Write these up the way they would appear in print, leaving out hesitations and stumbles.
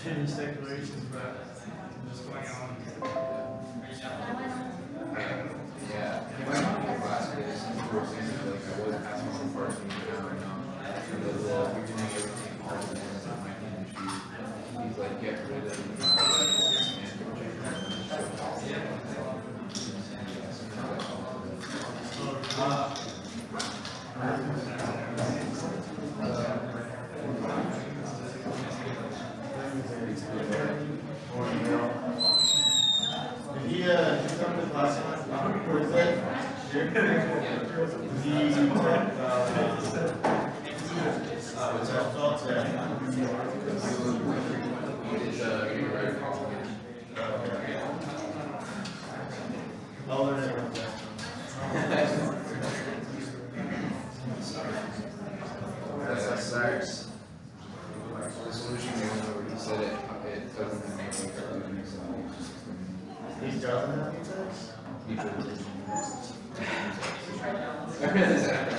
Finish declarations, bro. What's going on? Yeah, he might not be class because like I wasn't asking for parking now right now. And the law, you're doing everything all the way to my industry. He's like, get rid of the Did he come to class or is that here? He self-taught, I'll learn it. The solution he said it doesn't make sense. He doesn't have sex?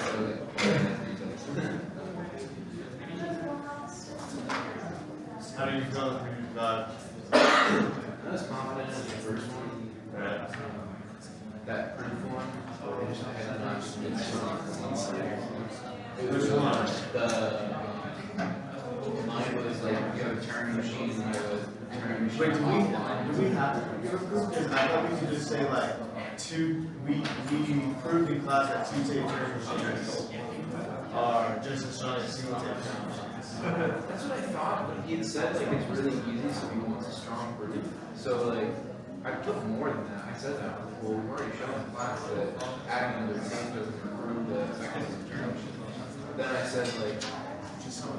How do you feel when you got I was confident in the first one. right? That proof one, I just had not been so it was Which one? mine was like you have a turn machine and you have a turn machine. Wait, do offline. we have to prove? Because I thought we could just say like we proved in class that two tape turn machines are just as strong as single tape turn machines. That's what I thought, but he had said like it's really easy, so he wants a strong proof. So like I put more than that. I said that. Well, we've already shown in class that adding another tape doesn't improve the effectiveness of turn machine. But then I said like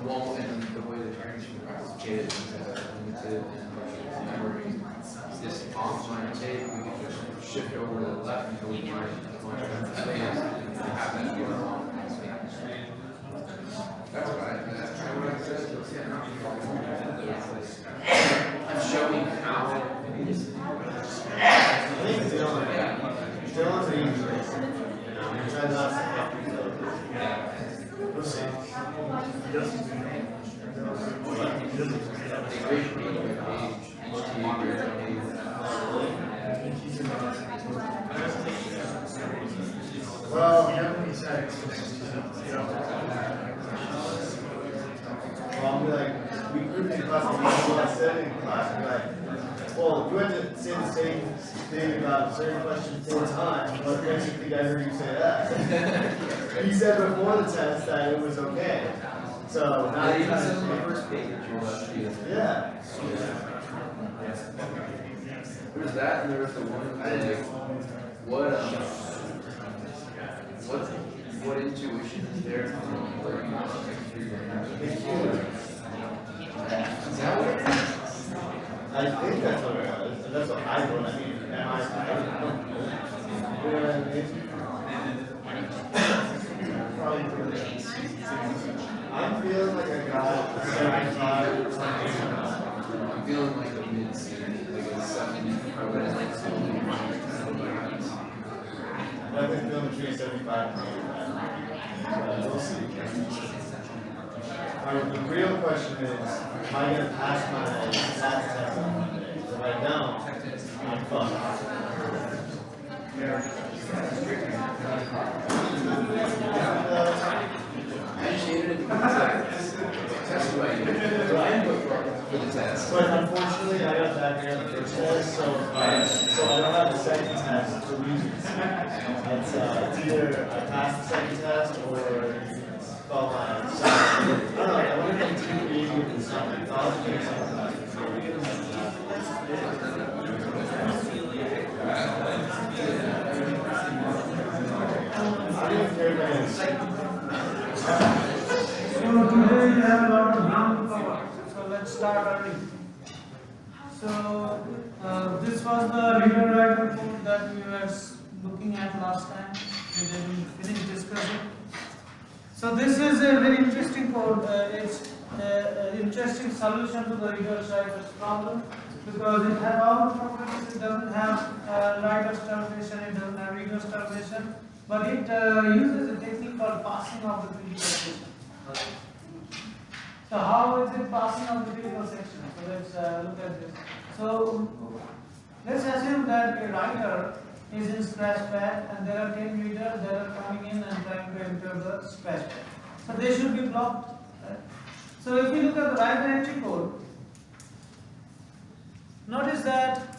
well, and the way the turn machine replicated is limited in memory. This offline tape, we can just shift over to the left until we find a bunch of empty space and have that be our own. That's what I said. So, yeah, not I'm showing how it is. I think Dylan's an easy racer. You know, he tries not to fuck people. We'll see. Well, I'll be like, we proved in class, and what I said in class, be like, well, you had to say the same thing about a certain question 4 times, what makes you think I heard you say that? You said before the test that it was okay. So now you said on the first page yeah. There's that, and there's the one like, what intuition is there from where you is that what it is? I think that's what it was. That's what I wrote. I mean, am I don't know. You know what I mean? Probably I'm feeling like I got 75. I'm feeling like a mid-C, like a 70. I would like I've been feeling between 75 and 85. We'll see. The real question is, am I going to pass my SAT test on Monday? If I don't, I'm fucked. I initiated it because I tested my input for the test. But unfortunately, I got back here on the first test, so I don't have the second test for losers. It's either I pass the second test or call my second. I don't know, I wonder if I'm too easy with the second. I'll have to take some classes. I don't even care if I get So today we have a lot of ground to cover. So let's start early. So this was the reader writer code that we were looking at last time. We didn't finish discussing. So this is a very interesting code. It's an interesting solution to the reader's writer's problem because it has all the properties. It doesn't have writer's termination. It doesn't have reader's termination. But it uses a technique called passing of the predetermination. So So how is it passing on the critical section? So let's look at this. So let's assume that a writer is in scratchpad and there are 10 readers that are coming in and trying to enter the scratchpad. So they should be blocked. Right? So if you look at the writer entry code, notice that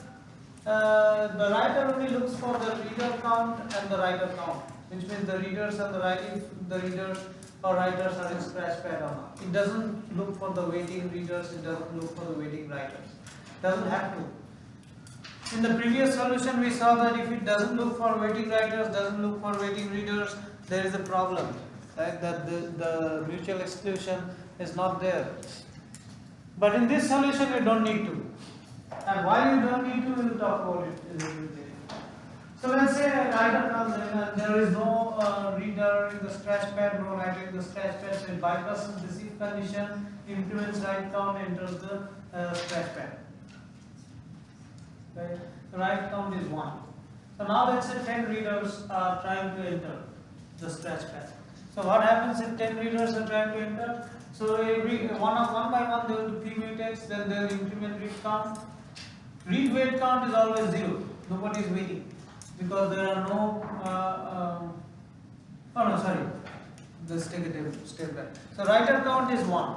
the writer only looks for the reader count and the writer count, which means the readers and the readers or writers are in scratchpad or not. It doesn't look for the waiting readers, it doesn't look for the waiting writers. Doesn't have to. In the previous solution we saw that if it doesn't look for waiting writers, doesn't look for waiting readers, there is a problem, right? That the mutual exclusion is not there. But in this solution you don't need to. And why you don't need to, we'll talk about it a little bit later. So let's say a writer comes in and there is no reader in the scratchpad, no writer in the scratchpad, so it bypasses this if condition, increments write count, enters the scratchpad. Right? The write count is 1. So now let's say 10 readers are trying to enter the scratchpad. So what happens if 10 readers are trying to enter? So one by one they will do p-mutex, then they will increment read count. Read wait count is always 0. Nobody is waiting because there are no. Let's take a step back. So writer count is 1.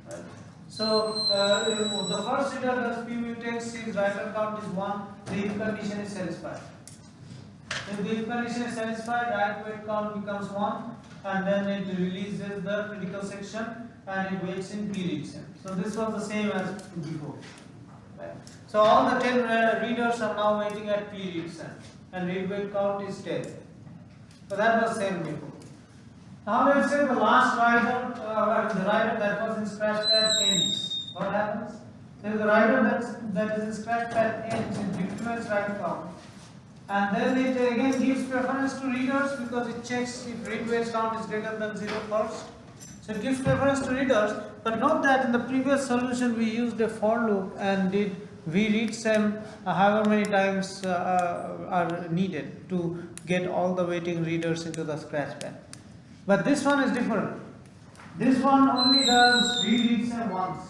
Right? So the first reader does p-mutex, his writer count is 1. The if condition is satisfied. If the if condition is satisfied, write wait count becomes 1, and then it releases the critical section and it waits in p-read sem. So this was the same as before. Right? So all the 10 readers are now waiting at p-read sem, and read wait count is 10. So that was same before. Now let's say the last writer, the writer that was in scratchpad ends. What happens? So if the writer that is in scratchpad ends, it decrements write count, and then it again gives preference to readers because it checks if read wait count is greater than 0 first. So it gives preference to readers, but note that in the previous solution we used a for loop and did we read sem however many times are needed to get all the waiting readers into the scratchpad. But this one is different. This one only does read sem once.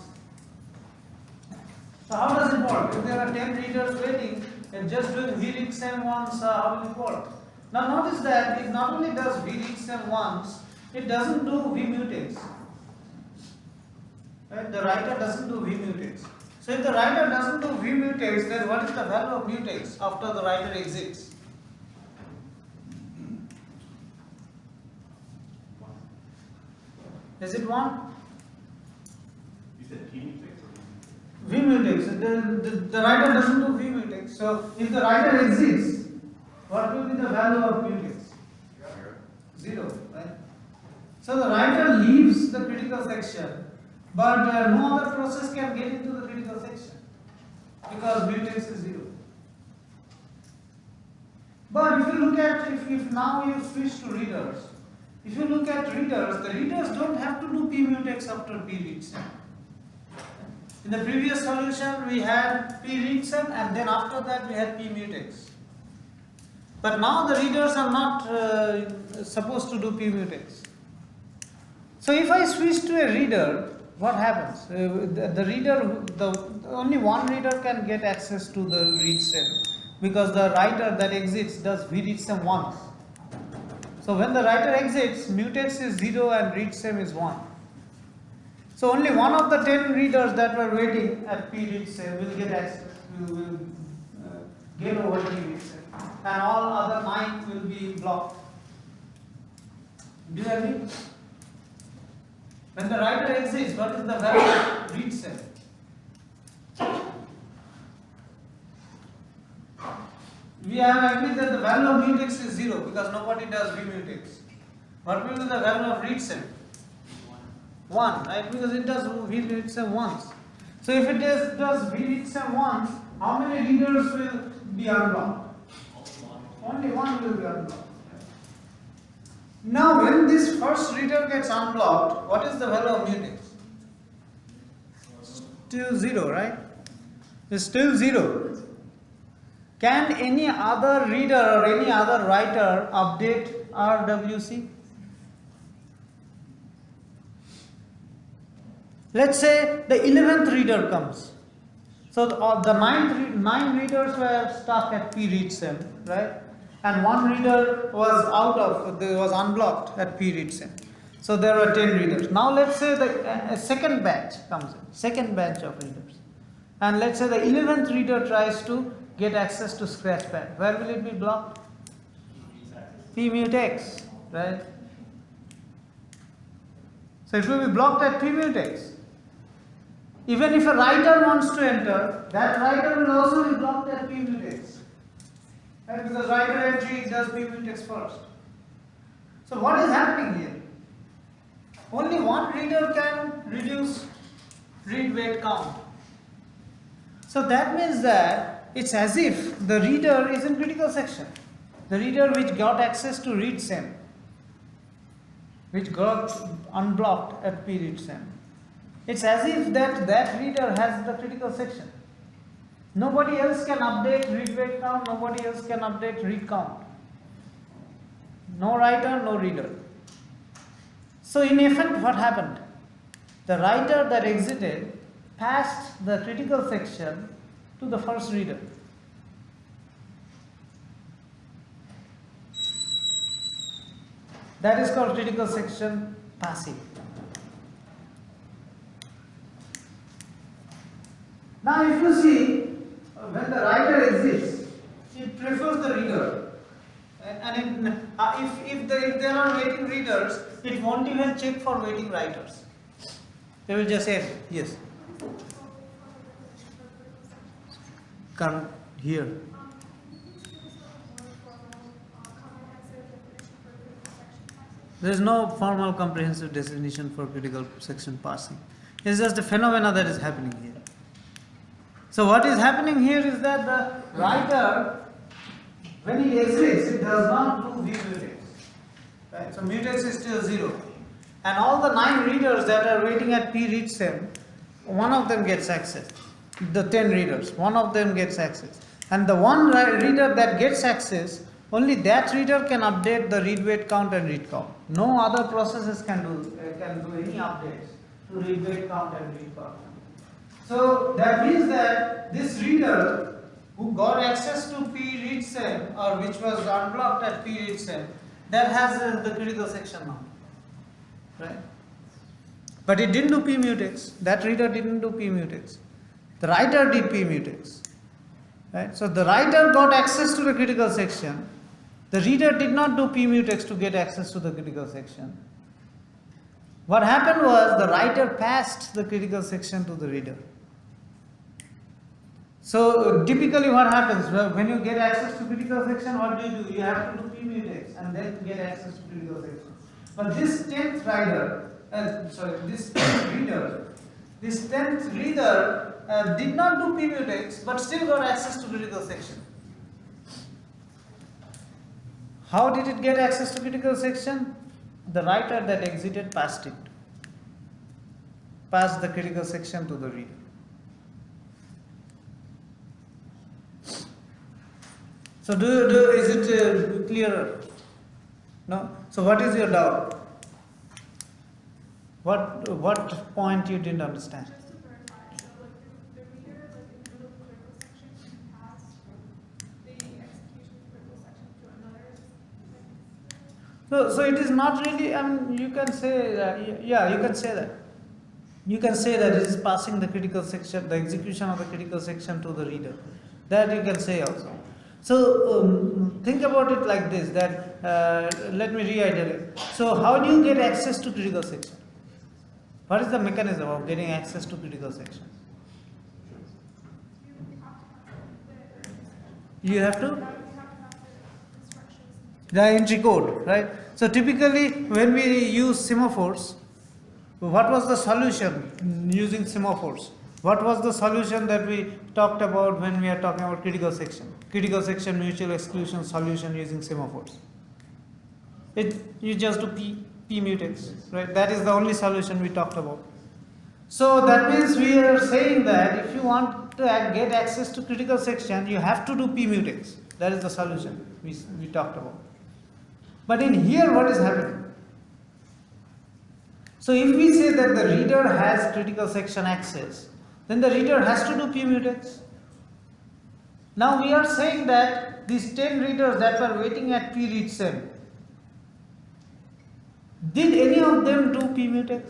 So how does it work? If there are 10 readers waiting and just doing read sem once, how will it work? Now notice that it not only does read sem once, it doesn't do vmutex. Right? The writer doesn't do vmutex. So if the writer doesn't do vmutex, then what is the value of mutex after the writer exits? Is it 1? You said p-mutex or vmutex. The writer doesn't do vmutex. So if the writer exits, what will be the value of mutex? 0. Right? So the writer leaves the critical section, but no other process can get into the critical section because mutex is 0. But if you look at, if now you switch to readers, if you look at readers, the readers don't have to do p-mutex after p-read sem. In the previous solution we had p-read sem and then after that we had p-mutex. But now the readers are not supposed to do p-mutex. So if I switch to a reader, what happens? The reader, only one reader can get access to the read sem because the writer that exits does read sem once. So when the writer exits, mutex is 0 and read sem is 1. So only one of the 10 readers that were waiting at p-read sem will get access, will get over p-read sem, and all other 9 will be blocked. Do you agree? When the writer exits, what is the value of read sem? We have agreed that the value of mutex is 0 because nobody does vmutex. What will be the value of read sem? 1, right? Because it does read sem once. So if it does read sem once, how many readers will be unblocked? Only 1 will be unblocked. Now when this first reader gets unblocked, what is the value of mutex? Still 0, right? It's still 0. Can any other reader or any other writer update RWC? let's say the 11th reader comes. So the nine readers were stuck at P read sim, right? And one reader was unblocked at P read sim. So there were 10 readers. Now let's say a second batch comes in, second batch of readers. And let's say the 11th reader tries to get access to Scratchpad. Where will it be blocked? pmutex, right? So it will be blocked at pmutex. Even if a writer wants to enter, that writer will also be blocked at pmutex. Right? Because writer entry does pmutex first. So what is happening here? Only one reader can reduce read wait count. So that means that it's as if the reader is in critical section. The reader which got access to read sim, which got unblocked at P read sim. It's as if that reader has the critical section. Nobody else can update read wait count, nobody else can update read count. No writer, no reader. So in effect, what happened? The writer that exited passed the critical section to the first reader. That is called critical section passing. Now if you see, when the writer exits, it prefers the reader. And if there are waiting readers, it won't even check for waiting writers. They will just say, yes. Come here. There is no formal comprehensive definition for critical section passing. It's just a phenomena that is happening here. So what is happening here is that the writer, when he exits, it does not do vmutex. Right? So mutex is still 0. And all the 9 readers that are waiting at P read sim, one of them gets access. The 10 readers, one of them gets access. And the one reader that gets access, only that reader can update the read wait count and read count. No other processes can do any updates to read wait count and read count. So that means that this reader who got access to P read sim, or which was unblocked at P read sim, that has the critical section now, right? But it didn't do pmutex. That reader didn't do pmutex. The writer did pmutex, right? So the writer got access to the critical section. The reader did not do pmutex to get access to the critical section. What happened was the writer passed the critical section to the reader. So typically what happens, when you get access to critical section, what do? You have to do pmutex and then get access to critical section. But this 10th reader did not do pmutex but still got access to critical section. How did it get access to critical section? The writer that exited passed it. Passed the critical section to the reader. So is it clearer? No? So what is your doubt? What point you didn't understand? Just to clarify, so like the reader, like in the middle of the critical section, can pass the execution of the critical section to another. So it is not really, you can say that, yeah, you can say that. You can say that it is passing the critical section, the execution of the critical section to the reader. That you can say also. So think about it like this, that let me reiterate. So how do you get access to critical section? What is the mechanism of getting access to critical section? You have to? The entry code, right? So typically when we use semaphores, what was the solution using semaphores? What was the solution that we talked about when we are talking about critical section? Critical section mutual exclusion solution using semaphores. You just do pmutex, right? That is the only solution we talked about. So that means we are saying that if you want to get access to critical section, you have to do pmutex. That is the solution we talked about. But in here, what is happening? So if we say that the reader has critical section access, then the reader has to do p-mutex. Now we are saying that these 10 readers that were waiting at p-read sem, did any of them do p-mutex?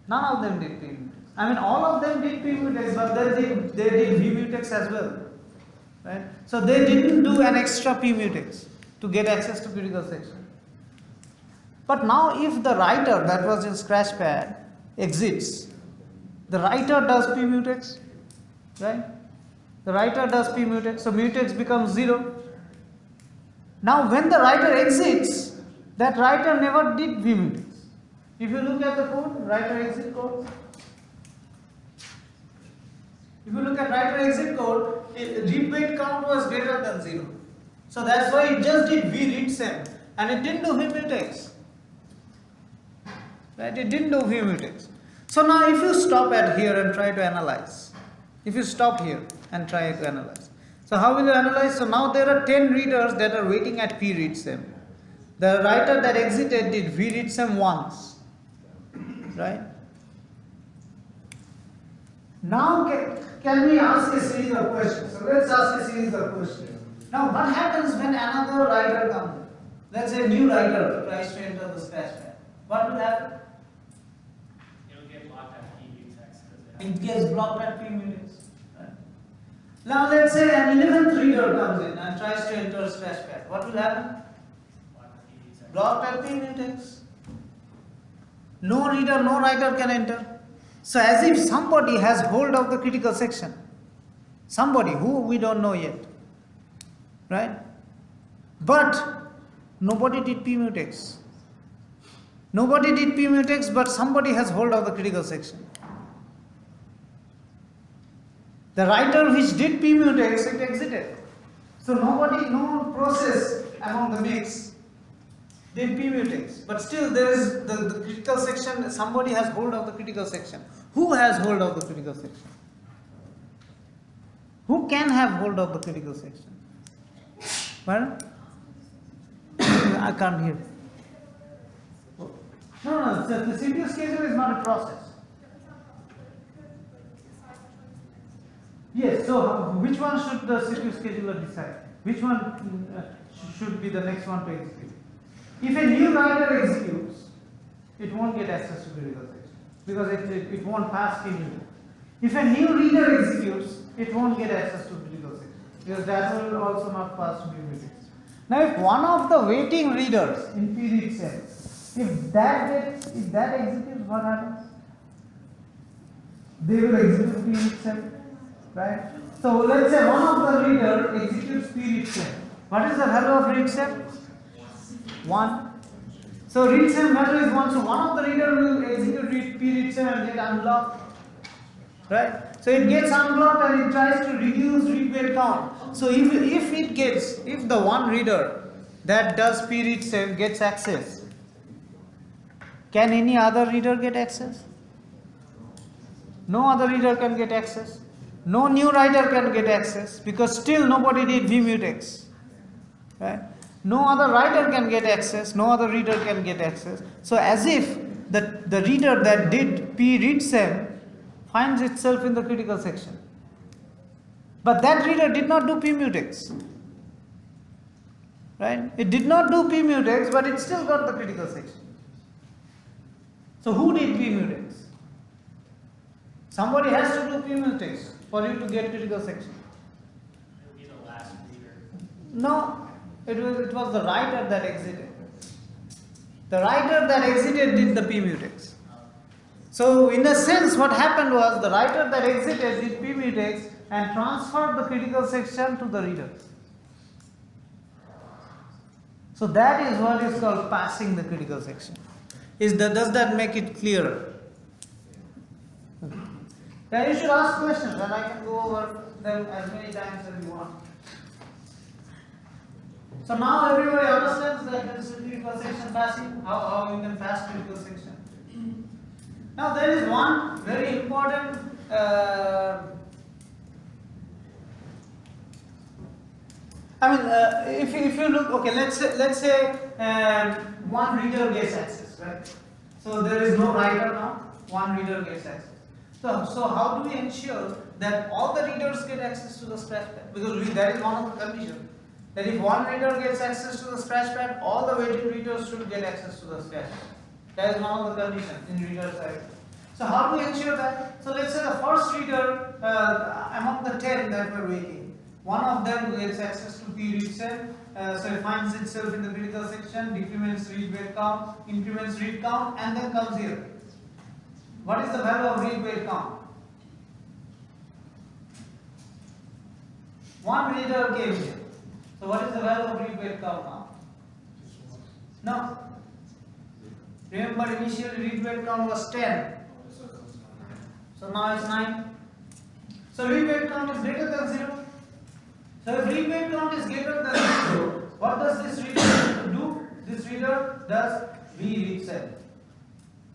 None of them did p-mutex. I mean, all of them did p-mutex, but then they did v-mutex as well. Right? So they didn't do an extra p-mutex to get access to critical section. But now if the writer that was in Scratchpad exits, the writer does p-mutex, right? The writer does p-mutex, so mutex becomes 0. Now when the writer exits, that writer never did v-mutex. If you look at the code, writer exit code, if you look at writer exit code, read wait count was greater than 0. So that's why it just did v read sem and it didn't do v-mutex. Right? It didn't do v-mutex. So now if you stop at here and try to analyze, if you stop here and try to analyze, so how will you analyze? So now there are 10 readers that are waiting at p read sem. The writer that exited did v read sem once, right? Now can we ask a series of questions? So let's ask a series of questions. Now what happens when another writer comes in? Let's say a new writer tries to enter the Scratchpad. What will happen? It'll get blocked at p-mutex. It gets blocked at p-mutex. Right? Now let's say an 11th reader comes in and tries to enter Scratchpad. What will happen? Blocked at p-mutex. No reader, no writer can enter. So as if somebody has hold of the critical section. Somebody who we don't know yet. Right? But nobody did p-mutex. Nobody did p-mutex, but somebody has hold of the critical section. The writer which did p-mutex, it exited. So no process among the mix did p-mutex. But still there is the critical section, somebody has hold of the critical section. Who has hold of the critical section? Who can have hold of the critical section? Pardon? I can't hear. No, the CPU schedule is not a process. Yes, so which one should the CPU scheduler decide? Which one should be the next one to execute? If a new writer executes, it won't get access to critical section because it won't pass p-mutex. If a new reader executes, it won't get access to critical section because that will also not pass p-mutex. Now, if one of the waiting readers in p-read sem, if that executes, what happens? They will execute p-read sem, right? So let's say one of the reader executes p-read sem. What is the value of read sem? 1. So read sem value is 1. So one of the reader will execute p-read sem and get unblocked, right? So it gets unblocked and it tries to reduce read wait count. So if the one reader that does p-read sem gets access, can any other reader get access? No other reader can get access. No new writer can get access because still nobody did v-mutex, right? No other writer can get access, no other reader can get access. So as if the reader that did p-read sem finds itself in the critical section. But that reader did not do p-mutex, right? It did not do p-mutex, but it still got the critical section. So who did p-mutex? Somebody has to do p-mutex for you to get critical section. It'll be the last reader. No, it was the writer that exited. The writer that exited did the p-mutex. So in a sense what happened was the writer that exited did p-mutex and transferred the critical section to the reader. So that is what is called passing the critical section. Does that make it clearer? Then you should ask questions and I can go over them as many times as you want. So now everybody understands that there is a critical section passing, how you can pass critical section. Now there is one very important if you look, okay, let's say one reader gets access, right? So there is no writer now, one reader gets access. So how do we ensure that all the readers get access to the scratchpad? Because that is one of the conditions. That if one reader gets access to the scratchpad, all the waiting readers should get access to the scratchpad. That is one of the conditions in reader side. So how do we ensure that? So let's say the first reader among the 10 that were waiting, one of them gets access to p read cell, so it finds itself in the critical section, decrements read wait count, increments read count, and then comes here. What is the value of read wait count? One reader came here. So what is the value of read wait count now? No. Remember initially read wait count was 10. So now it's 9. So read wait count is greater than 0. So if read wait count is greater than 0, what does this reader do? This reader does read cell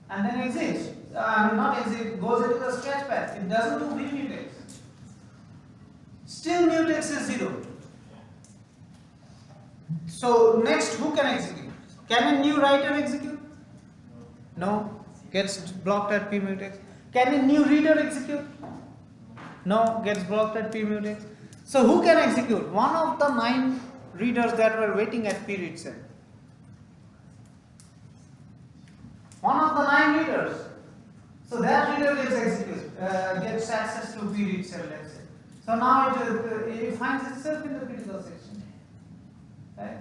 and then exits. Not exit, goes into the scratchpad. It doesn't do mutex. Still mutex is 0. So next, who can execute? Can a new writer execute? No, gets blocked at p mutex. Can a new reader execute? No, gets blocked at p mutex. So who can execute? One of the 9 readers that were waiting at p read cell. One of the 9 readers. So that reader gets executed, gets access to p read cell, let's say. So now it finds itself in the critical section. Right?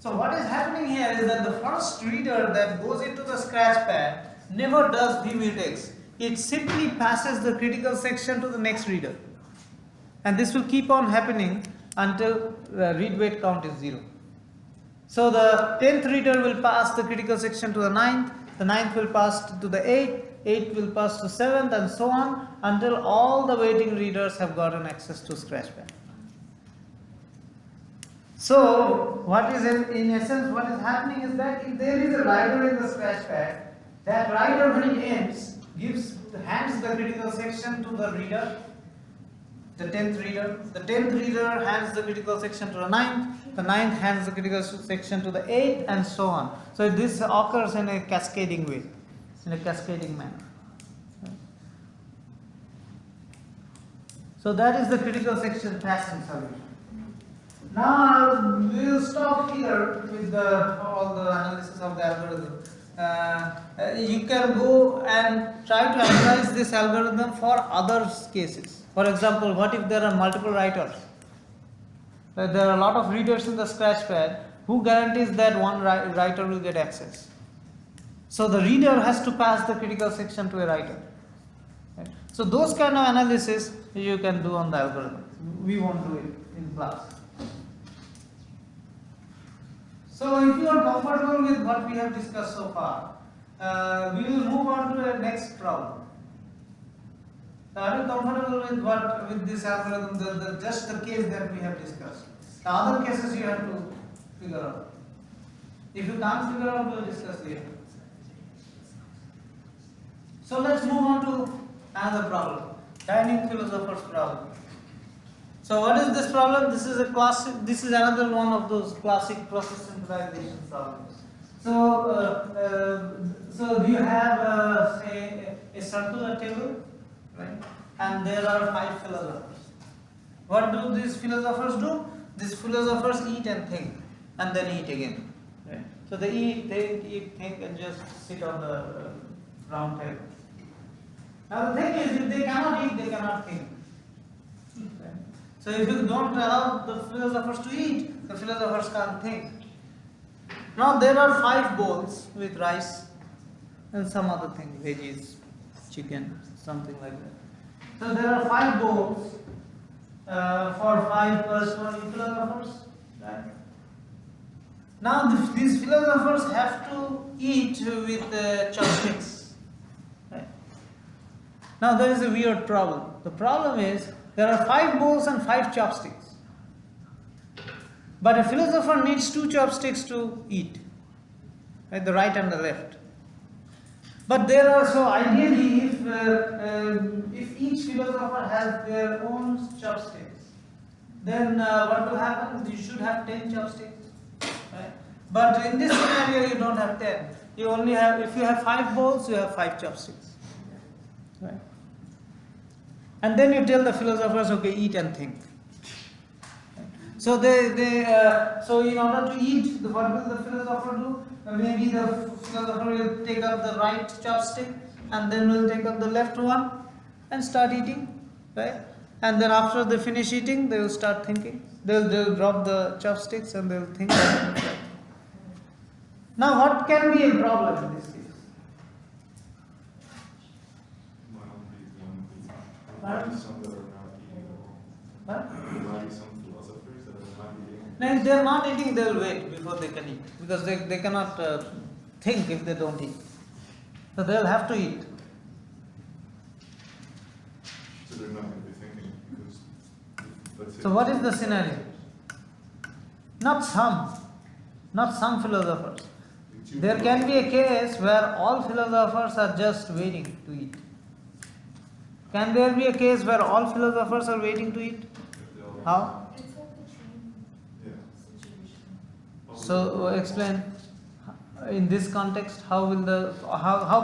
So what is happening here is that the first reader that goes into the scratchpad never does vmutex. It simply passes the critical section to the next reader. And this will keep on happening until the read wait count is 0. So the 10th reader will pass the critical section to the 9th, the 9th will pass to the 8th, 8th will pass to 7th, and so on until all the waiting readers have gotten access to scratchpad. So what is in essence what is happening is that if there is a writer in the scratchpad, that writer when it ends hands the critical section to the reader, the 10th reader. The 10th reader hands the critical section to the 9th. The 9th hands the critical section to the 8th, and so on. So this occurs in a cascading way, in a cascading manner. So that is the critical section passing solution. Now we will stop here with all the analysis of the algorithm. You can go and try to analyze this algorithm for other cases. For example, what if there are multiple writers? There are a lot of readers in the scratchpad. Who guarantees that one writer will get access? So the reader has to pass the critical section to a writer. Right? So those kind of analysis you can do on the algorithm. We won't do it in class. So if you are comfortable with what we have discussed so far, we will move on to the next problem. Are you comfortable with this algorithm, just the case that we have discussed? The other cases you have to figure out. If you can't figure out, we will discuss later. So let's move on to another problem, Dining Philosopher's problem. So what is this problem? This is another one of those classic process synchronization problems. So you have say a circular table, right? And there are 5 philosophers. What do these philosophers do? These philosophers eat and think, and then eat again. Right? So they eat, think, and just sit on the round table. Now the thing is, if they cannot eat, they cannot think. Right? So if you don't allow the philosophers to eat, the philosophers can't think. Now there are 5 bowls with rice and some other thing, veggies, chicken, something like that. So there are 5 bowls for 5 corresponding philosophers. Right? Now these philosophers have to eat with chopsticks. Right? Now there is a weird problem. The problem is there are 5 bowls and 5 chopsticks. But a philosopher needs 2 chopsticks to eat, right? The right and the left. But there are, so ideally, if each philosopher has their own chopsticks, then what will happen? You should have 10 chopsticks, right? But in this scenario, you don't have 10. You only have, if you have 5 bowls, you have 5 chopsticks. Right? And then you tell the philosophers, okay, eat and think. So so in order to eat, what will the philosopher do? Maybe the philosopher will take up the right chopstick and then will take up the left one and start eating, right? And then after they finish eating, they will start thinking. They'll drop the chopsticks and they'll think. Now, what can be a problem in this case? Might be some that are not eating at all. What? There might be some philosophers that are not eating. No, if they are not eating, they will wait before they can eat. Because they cannot think if they don't eat. So they will have to eat. So they're not going to be thinking because, let's say. So what is the scenario? Not some philosophers. There can be a case where all philosophers are just waiting to eat. Can there be a case where all philosophers are waiting to eat? How? It's like the train Yeah. situation. So explain in this context how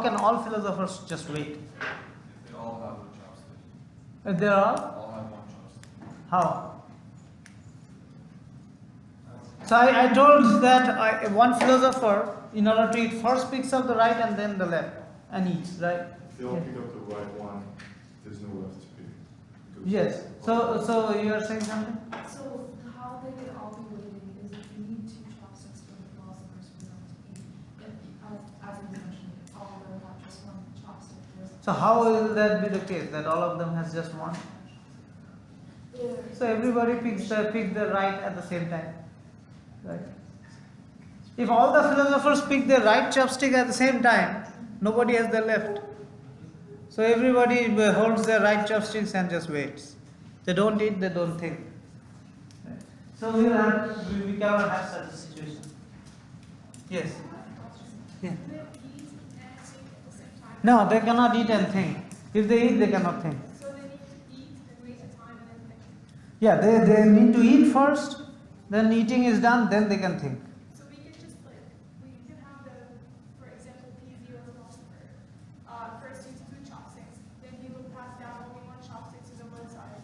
can all philosophers just wait? They all have a chopstick. If they are All have one chopstick. how? So I told that one philosopher, in order to eat, first picks up the right and then the left and eats, right? If they all pick up the right one, there's no left to pick. Because- Yes. So you are saying something? So how they could all be waiting is if you need 2 chopsticks for the philosophers who don't eat. As you mentioned, all of them have just one chopstick. So how will that be the case that all of them has just one? So everybody picks the right at the same time, right? If all the philosophers pick the right chopstick at the same time, nobody has the left. So everybody holds their right chopsticks and just waits. They don't eat, they don't think. Right? So we cannot have such a situation. Yes. Yeah. Do they eat and think at the same time? No, they cannot eat and think. If they eat, they cannot think. So they need to eat and wait a time and then think. Yeah, they need to eat first, then eating is done, then they can think. So we can just like, we can have the, for example, PZ or philosopher, first use 2 chopsticks, then he will pass down only 1 chopstick to the one side.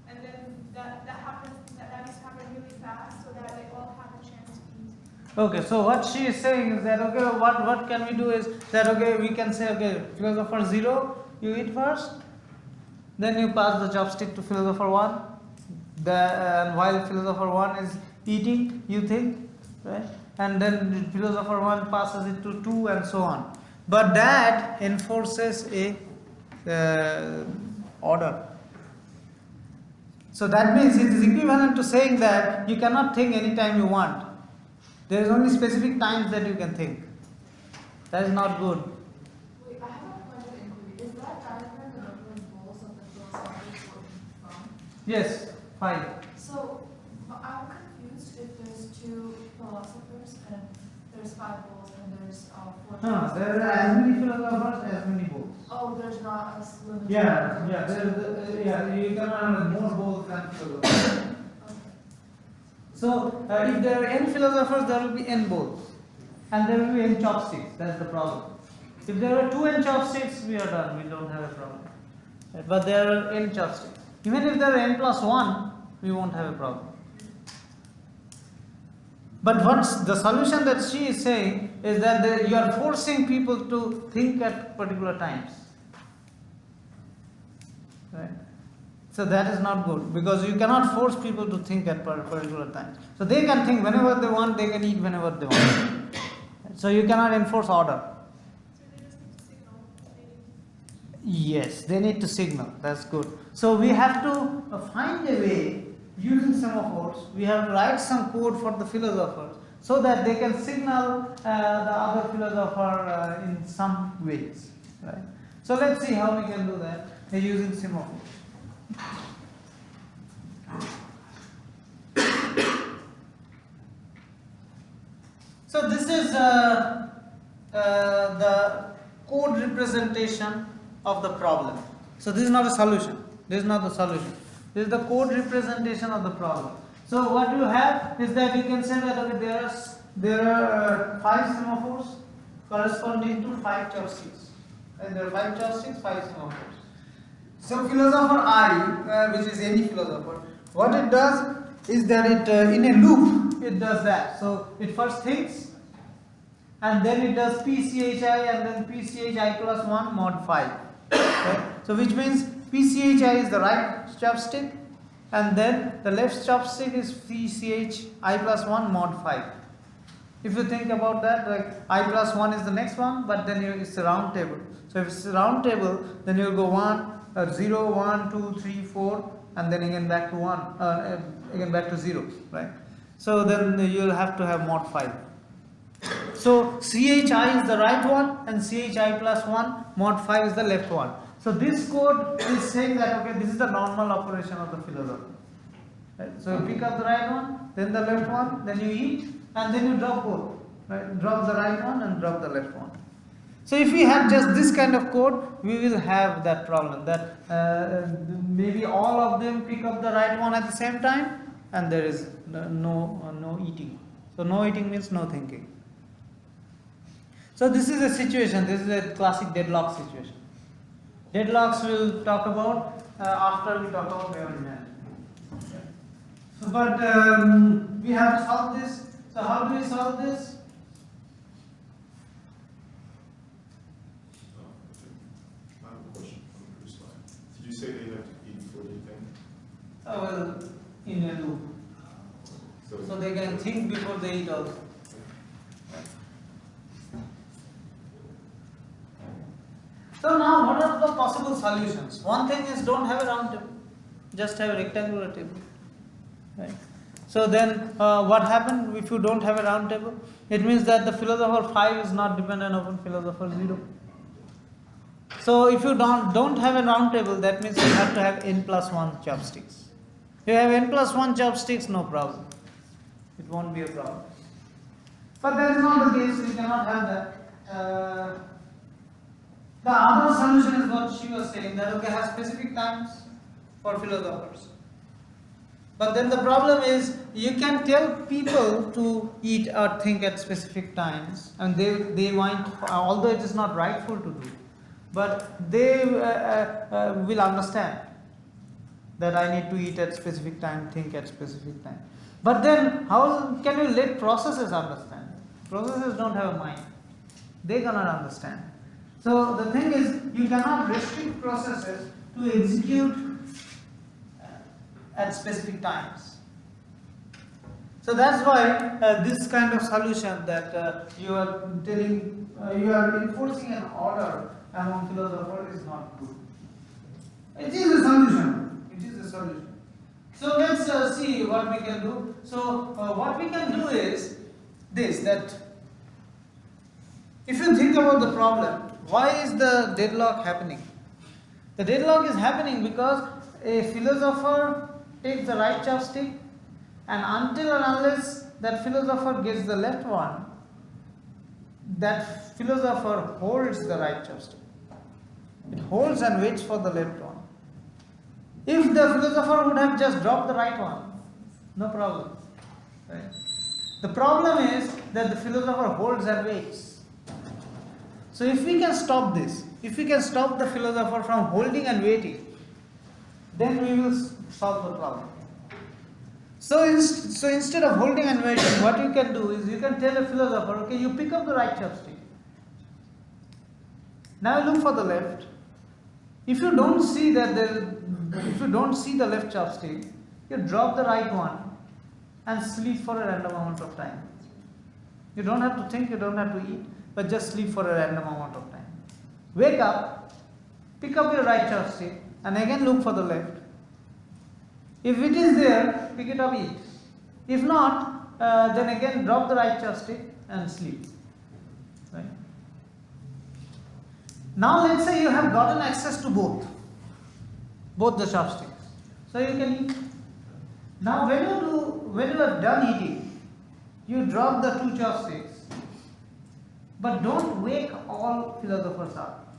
And then that happens, that needs to happen really fast so that they all have a chance to eat. Okay, so what she is saying is that, okay, what can we do is that, okay, we can say, okay, philosopher 0, you eat first, then you pass the chopstick to philosopher 1, and while philosopher 1 is eating, you think, right? And then philosopher 1 passes it to 2 and so on. But that enforces a order. So that means it is equivalent to saying that you cannot think anytime you want. There is only specific times that you can think. That is not good. Wait, I have a point of inquiry. Is that diagram the number of bowls of the philosophers working from? Yes, 5. So I'm confused if there's 2 philosophers and there's 5 bowls and there's 4 No, there are as many philosophers as many bowls. Oh, there's not a limit. You cannot have more bowls than philosophers. Okay. So if there are n philosophers, there will be n bowls, and there will be n chopsticks. That's the problem. If there are 2 n chopsticks, we are done. We don't have a problem. Right? But there are n chopsticks. Even if there are n plus 1, we won't have a problem. But what's the solution that she is saying is that you are forcing people to think at particular times. Right? So that is not good because you cannot force people to think at particular times. So they can think whenever they want, they can eat whenever they want. So you cannot enforce order. So they just need to signal. Yes, they need to signal. That's good. So we have to find a way using semaphores. We have to write some code for the philosophers so that they can signal the other philosopher in some ways. Right? So let's see how we can do that using semaphores. So this is the code representation of the problem. So this is not a solution. This is not the solution. This is the code representation of the problem. So what you have is that you can say that okay, there are there are 5 semaphores corresponding to 5 chopsticks. And there are 5 chopsticks, 5 semaphores. So philosopher I, which is any philosopher, what it does is that it in a loop it does that. So it first thinks, and then it does PCHI and then PCHI plus 1 mod 5. Okay? So which means PCHI is the right chopstick, and then the left chopstick is PCHI plus 1 mod 5. If you think about that, like I plus 1 is the next one, but then it's a round table. So if it's a round table, then you'll go 0, 1, 2, 3, 4, and then again back to 1, again back to 0, right? So then you'll have to have mod 5. So CHI is the right one and CHI plus 1, mod 5 is the left one. So this code is saying that, okay, this is the normal operation of the philosopher. Right? So you pick up the right one, then the left one, then you eat, and then you drop both. Right? Drop the right one and drop the left one. So if we have just this kind of code, we will have that problem that maybe all of them pick up the right one at the same time, and there is no eating. So no eating means no thinking. So this is a situation, this is a classic deadlock situation. Deadlocks we'll talk about after we talk about memory management. So, but we have to solve this. So how do we solve this? I have a question on the first slide. Did you say they have to eat before they think? Well, in a loop. So they can think before they eat also. So now what are the possible solutions? One thing is don't have a round table, just have a rectangular table. Right? So then what happens if you don't have a round table? It means that the philosopher 5 is not dependent upon philosopher 0. So if you don't have a round table, that means you have to have n plus 1 chopsticks. If you have n plus 1 chopsticks, no problem. It won't be a problem. But that is not the case, we cannot have that. The other solution is what she was saying, that okay, have specific times for philosophers. But then the problem is, you can tell people to eat or think at specific times, and they might, although it is not rightful to do, but they will understand that I need to eat at specific time, think at specific time. But then how can you let processes understand? Processes don't have a mind. They cannot understand. So the thing is, you cannot restrict processes to execute at specific times. So that's why this kind of solution that you are telling, you are enforcing an order among philosophers is not good. It is a solution. It is a solution. So let's see what we can do. So what we can do is this, that if you think about the problem, why is the deadlock happening? The deadlock is happening because a philosopher takes the right chopstick, and until and unless that philosopher gets the left one, that philosopher holds the right chopstick. It holds and waits for the left one. If the philosopher would have just dropped the right one, no problem. Right? The problem is that the philosopher holds and waits. So if we can stop this, if we can stop the philosopher from holding and waiting, then we will solve the problem. So instead of holding and waiting, what you can do is you can tell a philosopher, okay, you pick up the right chopstick. Now look for the left. If you don't see that if you don't see the left chopstick, you drop the right one and sleep for a random amount of time. You don't have to think, you don't have to eat, but just sleep for a random amount of time. Wake up, pick up your right chopstick, and again look for the left. If it is there, pick it up, eat. If not, then again drop the right chopstick and sleep. Right? Now let's say you have gotten access to both the chopsticks. So you can eat. Now when you are done eating, you drop the 2 chopsticks. But don't wake all philosophers up.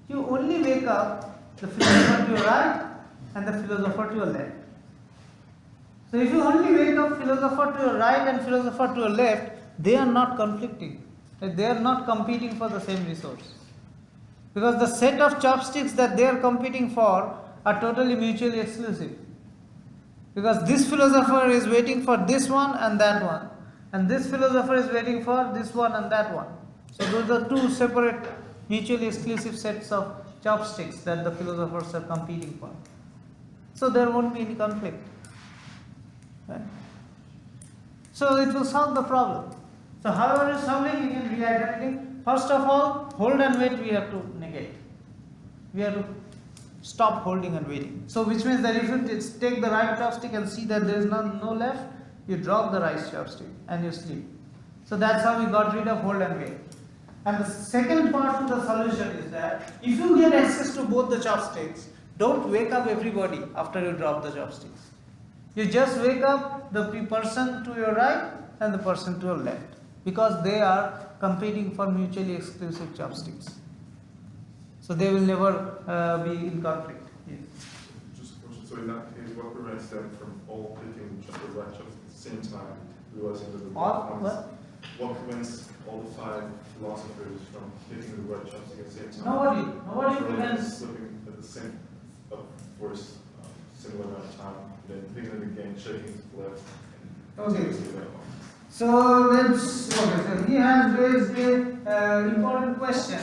You only wake up the philosopher to your right and the philosopher to your left. So if you only wake up philosopher to your right and philosopher to your left, they are not conflicting. Like, they are not competing for the same resource. Because the set of chopsticks that they are competing for are totally mutually exclusive. Because this philosopher is waiting for this one and that one, and this philosopher is waiting for this one and that one. So those are two separate mutually exclusive sets of chopsticks that the philosophers are competing for. So there won't be any conflict. Right? So it will solve the problem. So how are you solving? You can re-identity. First of all, hold and wait we have to negate. We have to stop holding and waiting. So which means that if you take the right chopstick and see that there is no left, you drop the right chopstick and you sleep. So that's how we got rid of hold and wait. And the second part to the solution is that if you get access to both the chopsticks, don't wake up everybody after you drop the chopsticks. You just wake up the person to your right and the person to your left, because they are competing for mutually exclusive chopsticks. So they will never be in conflict. Yes. Just a question, so in that case, what prevents them from all picking the right chopstick at the same time, realizing that the All what prevents all the 5 philosophers from picking the right chopstick at the same time? Nobody From prevents. slipping at the same, for a similar amount of time, then picking it again, shaking it to the left. and Okay. continuing to that one. So so he has raised a important question.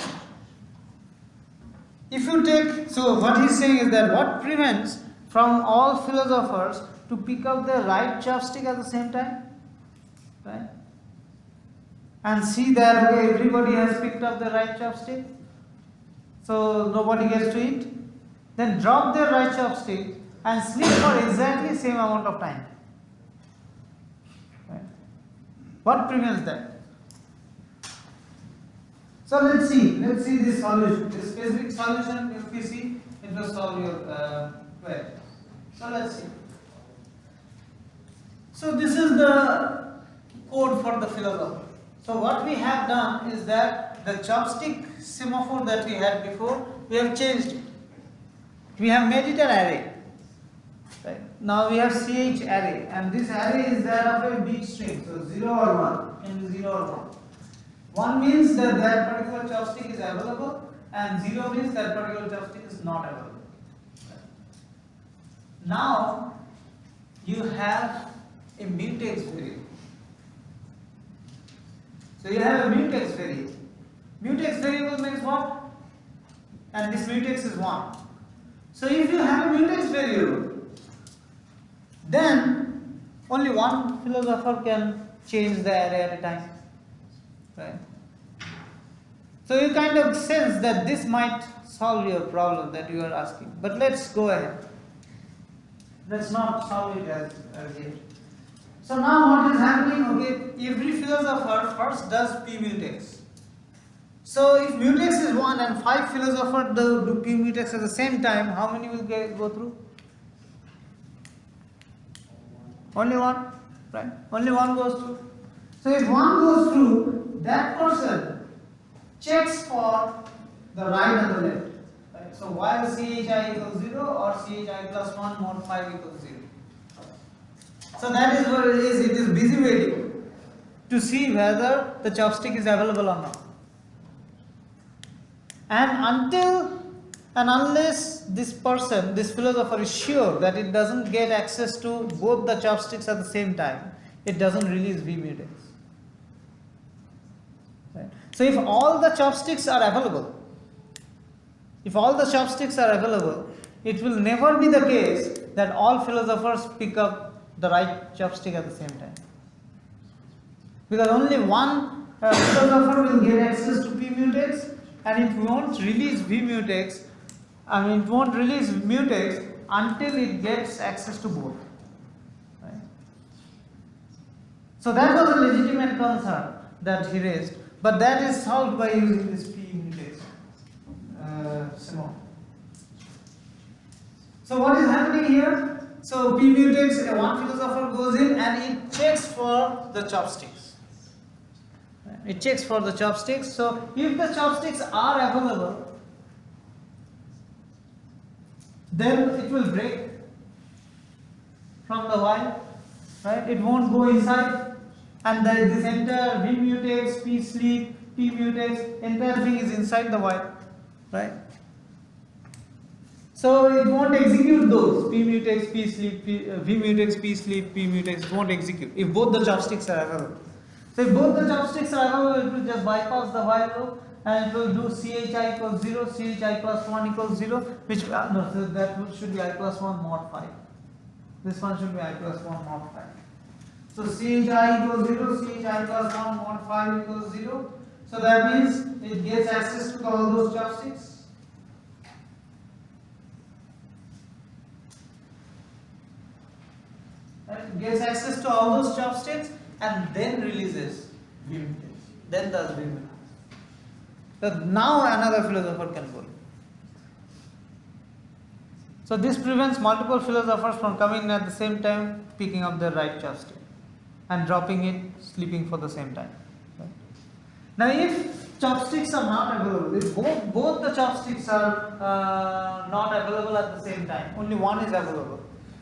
If you take, so what he's saying is that what prevents from all philosophers to pick up the right chopstick at the same time? Right? And see that okay, everybody has picked up the right chopstick, so nobody gets to eat. Then drop their right chopstick and sleep for exactly same amount of time. Right? What prevents that? So let's see this solution. This specific solution, if you see, it will solve your query. So let's see. So this is the code for the philosopher. So what we have done is that the chopstick semaphore that we had before, we have changed it. We have made it an array. Right? Now we have CH array, and this array is that of a bit string, so 0 or 1, can be 0 or 1. 1 means that that particular chopstick is available, and 0 means that particular chopstick is not available. Now you have a mutex variable. So you have a mutex variable. Mutex variable means what? And this mutex is 1. So if you have a mutex variable, then only one philosopher can change the array at a time. Right? So you kind of sense that this might solve your problem that you are asking. But let's go ahead. Let's not solve it as yet. So now what is happening? Okay, every philosopher first does p mutex. So if mutex is 1 and 5 philosophers do p mutex at the same time, how many will go through? Only one, right? Only one goes through. So if one goes through, that person checks for the right and the left. Right? So while CHI equals 0 or CHI plus 1 mod 5 equals 0. So that is what it is. It is busy waiting to see whether the chopstick is available or not. And until and unless this person, this philosopher is sure that it doesn't get access to both the chopsticks at the same time, it doesn't release V mutex. Right? So if all the chopsticks are available, it will never be the case that all philosophers pick up the right chopstick at the same time. Because only one philosopher will get access to P mutex, and it won't release V mutex. It won't release mutex until it gets access to both. Right? So that was a legitimate concern that he raised, but that is solved by using this P mutex semaphore. So what is happening here? So P mutex, one philosopher goes in and it checks for the chopsticks. It checks for the chopsticks. So if the chopsticks are available, then it will break from the while, right? It won't go inside. and this entire V mutex, P sleep, P mutex, entire thing is inside the while, right? So it won't execute those P mutex, P sleep, V mutex, P sleep, P mutex. It won't execute if both the chopsticks are available. So if both the chopsticks are available, it will just bypass the while loop and it will do CHI equals 0, CHI plus 1 equals 0, which no, so that should be I plus 1 mod 5. This one should be I plus 1 mod 5. So CHI equals 0, CHI plus 1 mod 5 equals 0. So that means it gets access to all those chopsticks. Right? It gets access to all those chopsticks and then releases V mutex. Then does V mutex. So now another philosopher can go. So this prevents multiple philosophers from coming in at the same time, picking up their right chopstick and dropping it, sleeping for the same time. Right? Now if chopsticks are not available, if both the chopsticks are not available at the same time, only one is available,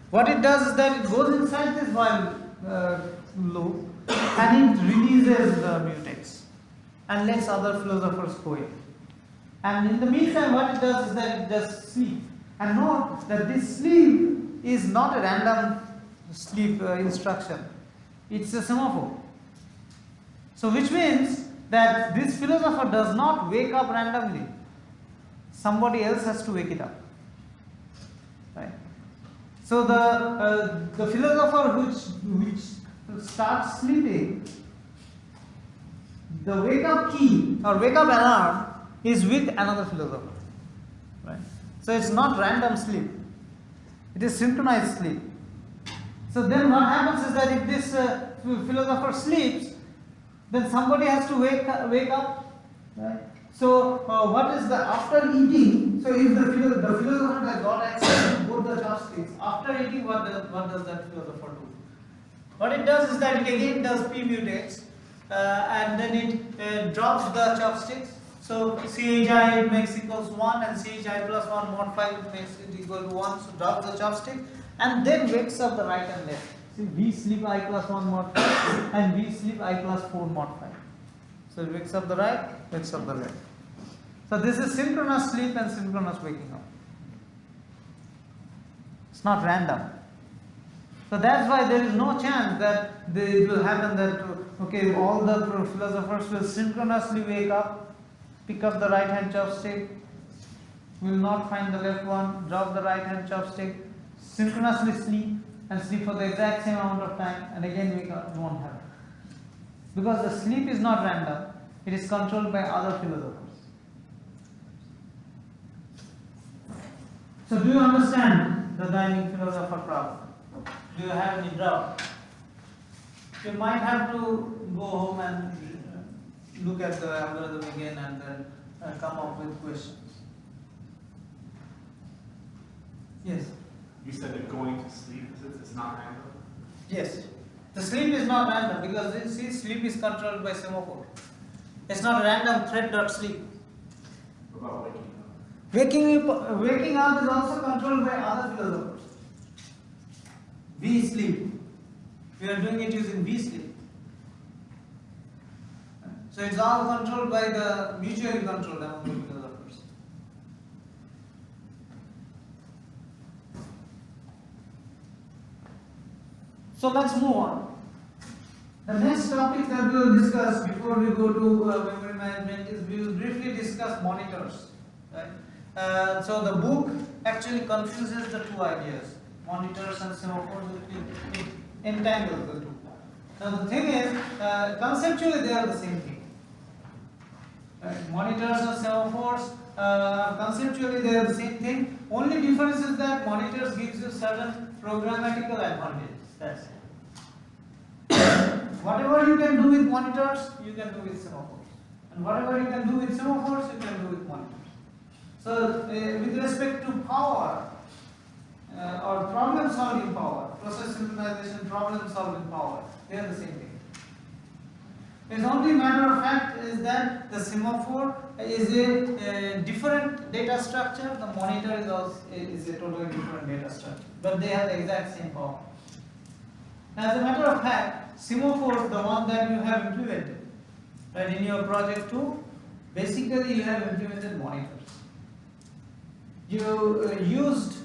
what it does is that it goes inside this while loop and it releases the mutex and lets other philosophers go in. And in the meantime, what it does is that it just sleeps. And note that this sleep is not a random sleep instruction, it's a semaphore. So which means that this philosopher does not wake up randomly, somebody else has to wake it up. Right? So the philosopher which starts sleeping, the wake up key or wake up alarm is with another philosopher. Right? So it's not random sleep, it is synchronized sleep. So then what happens is that if this philosopher sleeps, then somebody has to wake up. Right? So what is the after eating? So if the philosopher has got access to both the chopsticks, after eating what does that philosopher do? What it does is that it again does P mutex and then it drops the chopsticks. So CHI it makes equals 1 and CHI plus 1 mod 5 it makes it equal to 1. So drops the chopstick and then wakes up the right and left. See, V sleep I plus 1 mod 5 and V sleep I plus 4 mod 5. So it wakes up the right, wakes up the left. So this is synchronous sleep and synchronous waking up. It's not random. So that's why there is no chance that it will happen that okay, all the philosophers will synchronously wake up, pick up the right hand chopstick, will not find the left one, drop the right hand chopstick, synchronously sleep and sleep for the exact same amount of time and again wake up. It won't happen. Because the sleep is not random, it is controlled by other philosophers. So do you understand the dining philosopher problem? Do you have any doubt? You might have to go home and look at the algorithm again and then come up with questions. Yes? You said that going to sleep is not random? Yes. The sleep is not random because see, sleep is controlled by semaphore. It's not random thread.sleep. What about waking up? Waking up is also controlled by other philosophers. V sleep. We are doing it using V sleep. So it's all controlled by the mutually controlled among the philosophers. So let's move on. The next topic that we will discuss before we go to memory management is we will briefly discuss monitors. Right? So the book actually confuses the two ideas, monitors and semaphores. It entangles the two. Now the thing is, conceptually they are the same thing. Right? Monitors and semaphores, conceptually they are the same thing. Only difference is that monitors gives you certain programmatical advantages. That's it. Whatever you can do with monitors, you can do with semaphores. And whatever you can do with semaphores, you can do with monitors. So with respect to power, or problem solving power, process synchronization, problem solving power, they are the same thing. It's only matter of fact is that the semaphore is a different data structure, the monitor is a totally different data structure, but they have the exact same power. As a matter of fact, semaphore, the one that you have implemented, right, in your project 2, basically you have implemented monitors. You used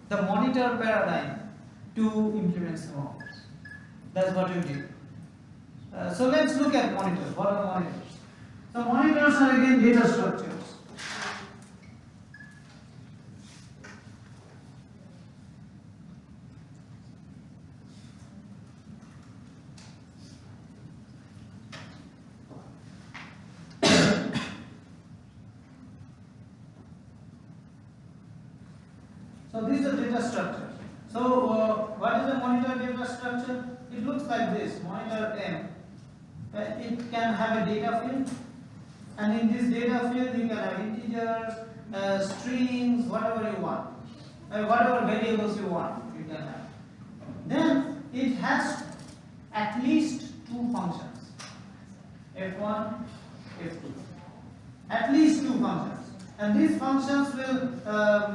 the monitor paradigm to implement semaphores. That's what you did. So let's look at monitors. What are monitors? So monitors are again data structures. So this is the data structure. So what is a monitor data structure? It looks like this. Monitor M. It can have a data field, and in this data field you can have integers, strings, whatever you want, whatever variables you want, you can have. Then it has at least 2 functions, f1, f2. At least 2 functions, and these functions will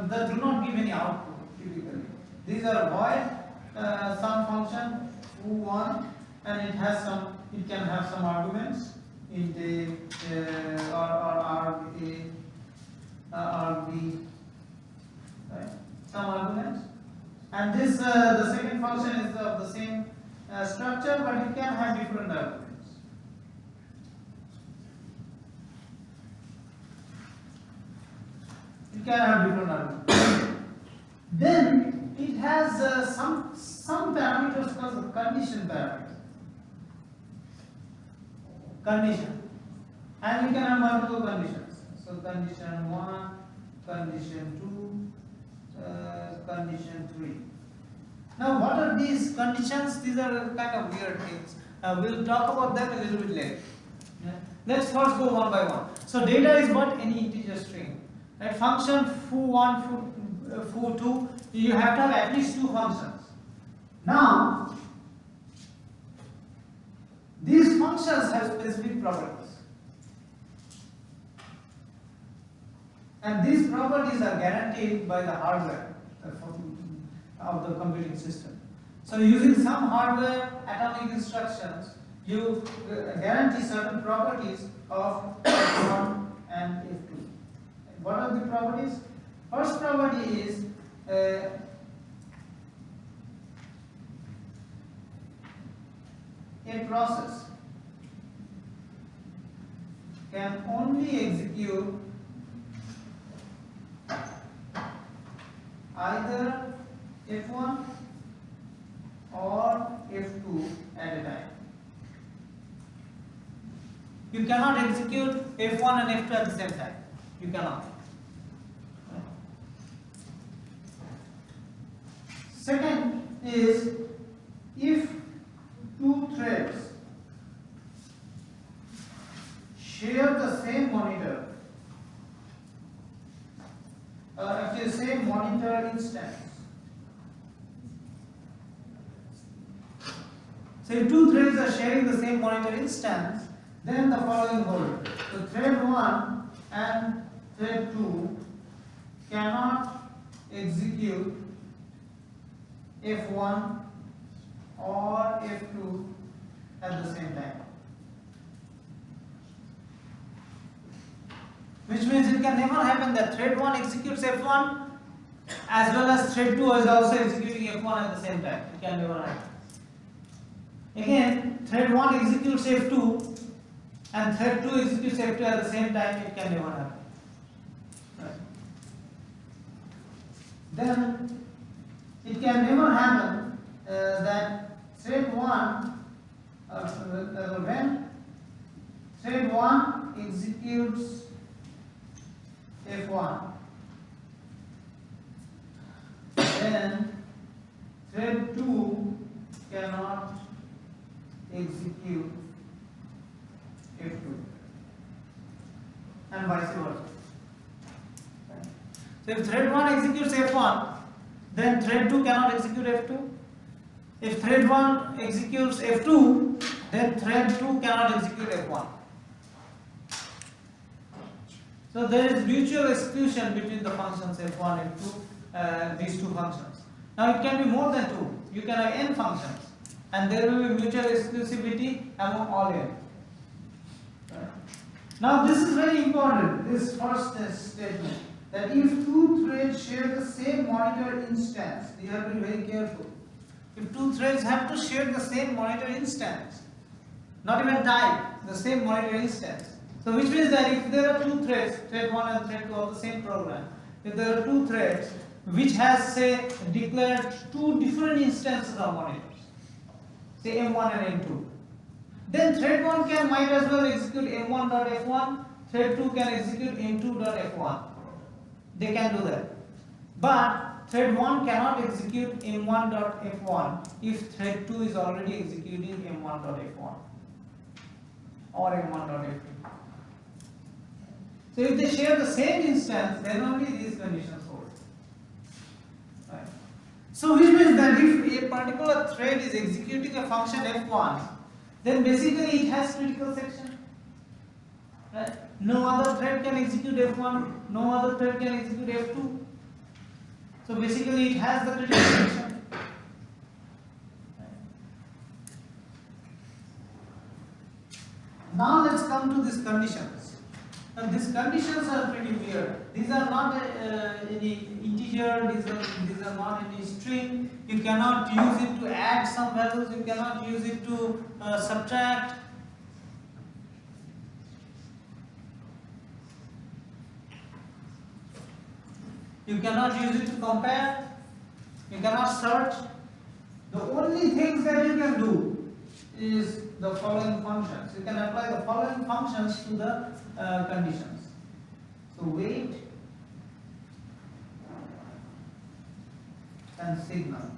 that do not give any output typically. These are void some function foo1, and it has some. It can have some arguments in the or rb, right? Some arguments, and this the second function is of the same structure, but it can have different arguments. It can have different arguments. Then it has some parameters called condition parameters. Condition, and you can have multiple conditions. So condition 1, condition 2, condition 3. Now what are these conditions? These are kind of weird things. We'll talk about them a little bit later. Yeah. Let's first go one by one. So data is what? Any integer string. Right? Function foo1, foo2, you have to have at least 2 functions. Now these functions have specific properties, and these properties are guaranteed by the hardware of the computing system. So using some hardware atomic instructions, you guarantee certain properties of f1 and f2. What are the properties? First property is a process can only execute either f1 or f2 at a time. You cannot execute f1 and f2 at the same time. You cannot. Second is, if 2 threads share the same monitor, actually same monitor instance. So if 2 threads are sharing the same monitor instance, then the following hold. So thread 1 and thread 2 cannot execute f1 or f2 at the same time. Which means it can never happen that thread 1 executes f1 as well as thread 2 is also executing f1 at the same time. It can never happen. Again, thread 1 executes f2 and thread 2 executes f2 at the same time. It can never happen. Right. Then it can never happen that thread 1 when thread 1 executes f1, then thread 2 cannot execute f2, and vice versa. So if thread 1 executes f1, then thread 2 cannot execute f2. If thread 1 executes f2, then thread 2 cannot execute f1. So there is mutual exclusion between the functions f1 and f2, these 2 functions. Now it can be more than 2. You can have n functions. and there will be mutual exclusivity among all n. Now this is very important, this first statement, that if two threads share the same monitor instance, you have to be very careful. If two threads have to share the same monitor instance, not even type, the same monitor instance. So which means that if there are two threads, thread 1 and thread 2 of the same program, if there are two threads which has say declared two different instances of monitors, say M1 and M2, then thread 1 might as well execute M1.f1, thread 2 can execute M2.f1. They can do that. But thread 1 cannot execute M1.f1 if thread 2 is already executing M1.f1 or M1.f2. So if they share the same instance, then only these conditions hold. Right. So which means that if a particular thread is executing a function f1, then basically it has critical section. Right? No other thread can execute f1, no other thread can execute f2. So basically it has the critical section. Now let's come to these conditions. Now these conditions are pretty weird. These are not any integer, these are not any string. You cannot use it to add some values, you cannot use it to subtract. You cannot use it to compare, you cannot search. The only things that you can do is the following functions. You can apply the following functions to the conditions. So wait and signal.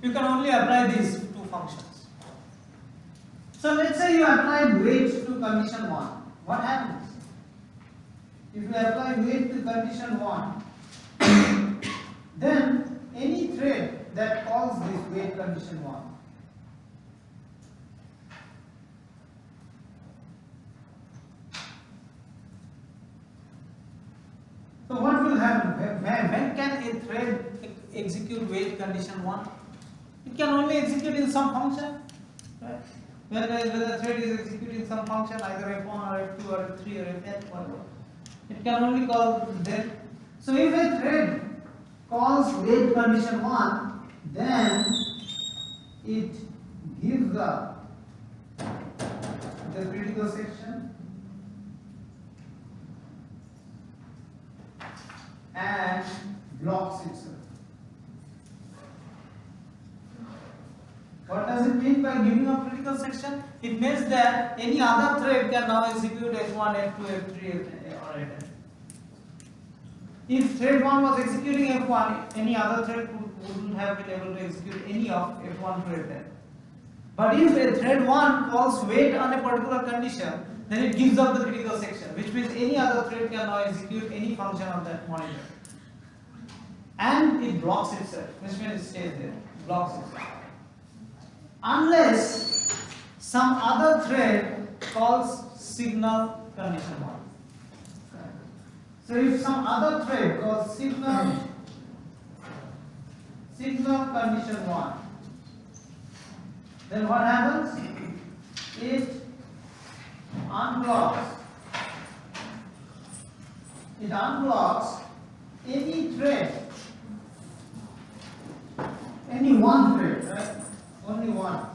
You can only apply these two functions. So let's say you apply wait to condition 1. What happens? If you apply wait to condition 1, then any thread that calls this wait condition 1, so what will happen? When can a thread execute wait condition 1? It can only execute in some function, right? When the thread is executing some function, either f1 or f2 or f3 or fn, whatever, it can only call then. So if a thread calls wait condition 1, then it gives up the critical section and blocks itself. What does it mean by giving up critical section? It means that any other thread can now execute f1, f2, f3, or fn. If thread 1 was executing f1, any other thread wouldn't have been able to execute any of f1 to fn. But if a thread 1 calls wait on a particular condition, then it gives up the critical section, which means any other thread can now execute any function on that monitor. And it blocks itself, which means it stays there, blocks itself. Unless some other thread calls signal condition 1. So if some other thread calls signal condition 1, then what happens? It unblocks any thread, any one thread, right? Only one,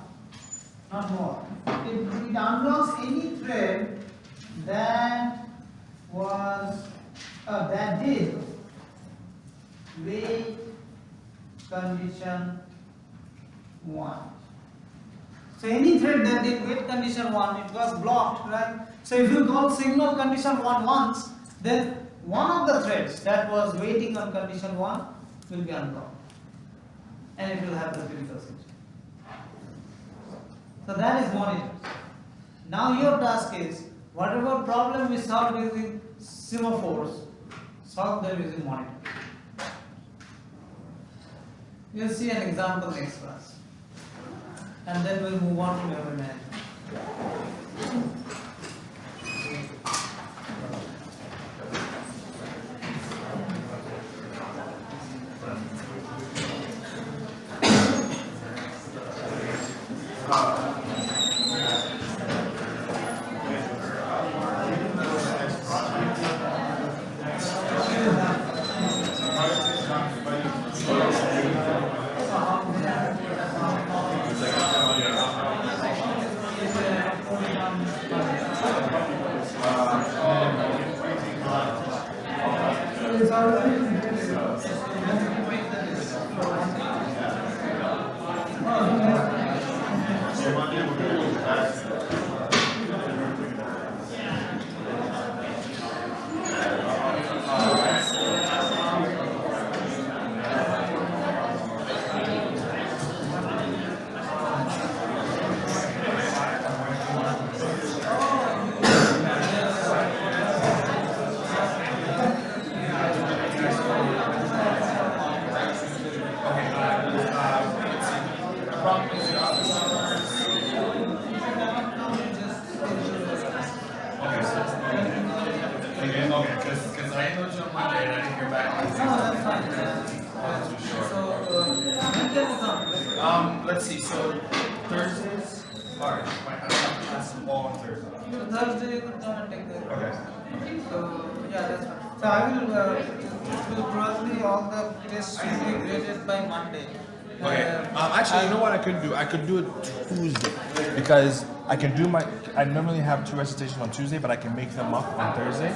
not more. It unblocks any thread that did wait condition 1. So any thread that did wait condition 1, it was blocked, right? So if you call signal condition 1 once, then one of the threads that was waiting on condition 1 will be unblocked, and it will have the critical section. So that is monitors. Now your task is, whatever problem we solve using semaphores, solve them using monitors. We'll see an example next class, and then we'll move on to memory management. So Monday, we're gonna do class. Okay, because I emailed you on Monday and I didn't hear back. No, that's fine. So, when can you come? Let's see, so Thursdays, alright, I don't have class all on Thursday. So Thursday you could come and take the. Okay. So, yeah, that's fine. So I will, it will probably all the tests will be graded by Monday. Okay, actually, you know what I could do? I could do it Tuesday, because I normally have 2 recitations on Tuesday, but I can make them up on Thursday.